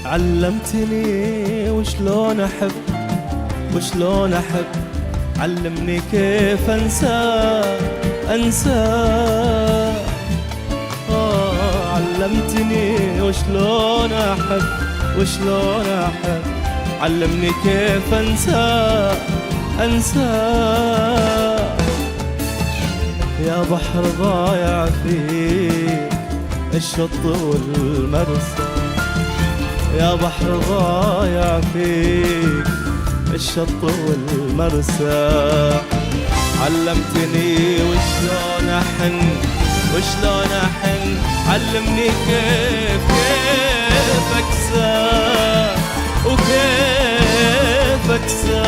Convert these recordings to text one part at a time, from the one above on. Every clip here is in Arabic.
علمتني وشلون أحب وشلون أحب، علمني كيف أنسى علمتني وشلون أحب وشلون أحب، علمني كيف أنسى يا بحر ضايع فيك الشط والمرسى، يا بحر ضايع فيك الشط والمرسى، علمتني وشلون أحن وشلون أحن، علمني كيف أكسى وكيف أكسى.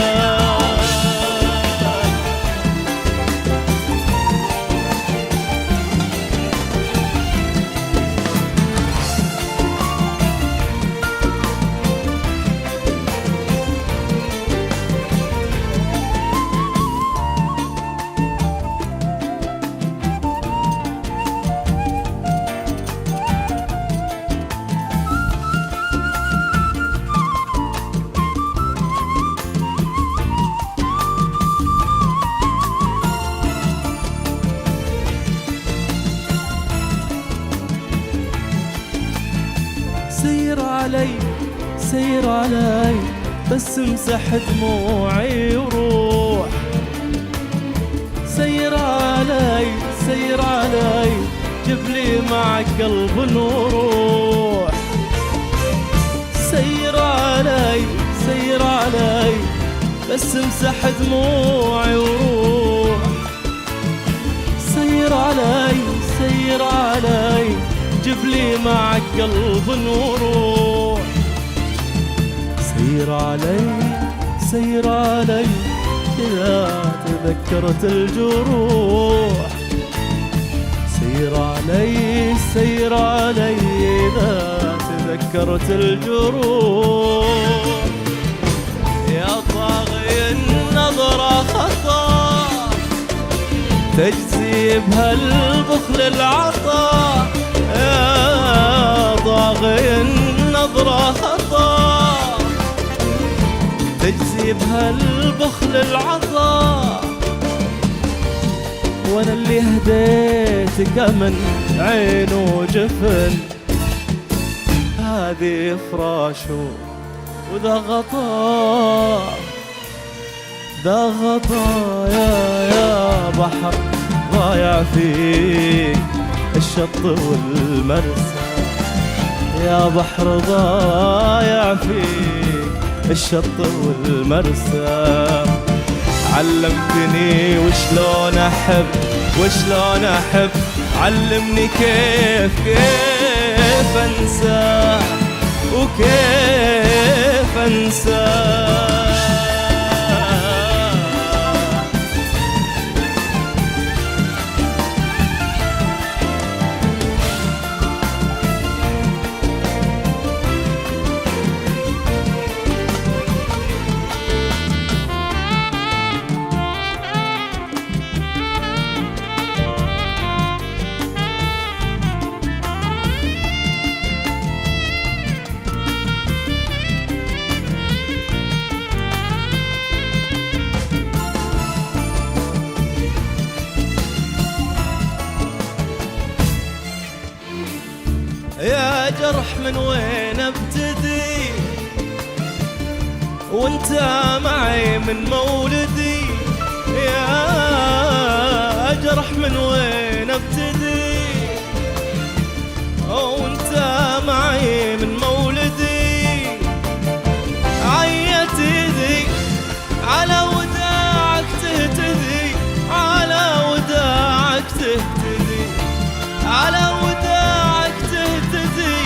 سير علي بس امسح دموعي وروح، سير علي جيب لي معك قلب وروح، سير علي بس امسح دموعي وروح، سير علي جيب لي معك قلب وروح، سير علي إذا تذكرت الجروح، سير علي إذا تذكرت الجروح، يا طاغي النظرة خطا تجزي بهالبخل العطا، يا طاغي النظرة خطا تجزي بهالبخل العطا، وانا اللي هديتك من عين وجفن، هذه فراشه وذا غطا يا بحر ضايع فيك الشط والمرسى، يا بحر ضايع فيك الشط والمرسى، علمتني وشلون أحب علمني كيف أنسى وكيف أنسى. يا جرح من وين ابتدي وانت معي من مولدي، يا جرح من وين ابتدي وانت معي من مولدي، عيت ايدي على وداعك تهتدي، على وداعك تهتدي، على وداعك تهتدي،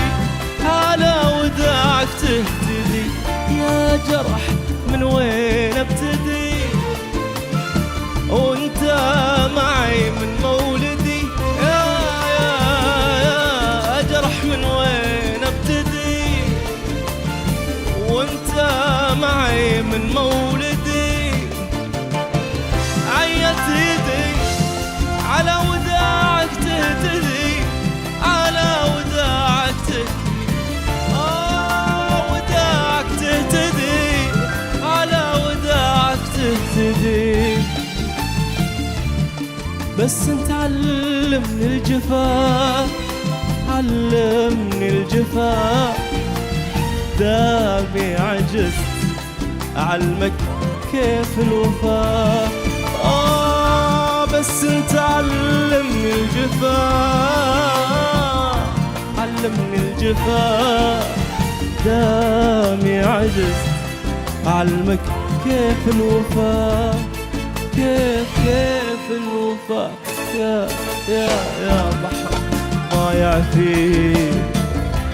على وداعك تهتدي، يا جرح من وين ابتدي وانت معي من مولدي، يا جرح من وين ابتدي وانت معي من مولدي، عيت ايدي على وداعك تهتدي، على وداعك تهتدي، بس انت علمني الجفا، علمني الجفا، دامي عجزت أعلمك كيف الوفا. بس انت علمني الجفا، علمني الجفا، دامي عجزت أعلمك كيف الوفا، كيف الوفا. يا بحر ضايع فيه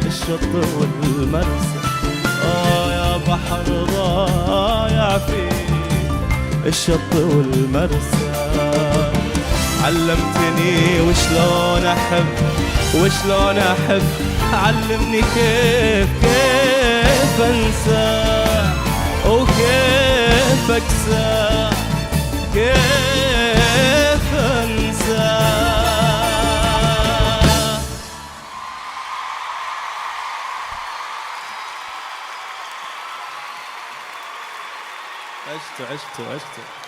الشط والمرسى، يا بحر ضايع فيه الشط والمرسى. علمتني وشلون أحب، وشلون أحب، علمني كيف أنسى وكيف أكسى، كيف أنسى. عشت.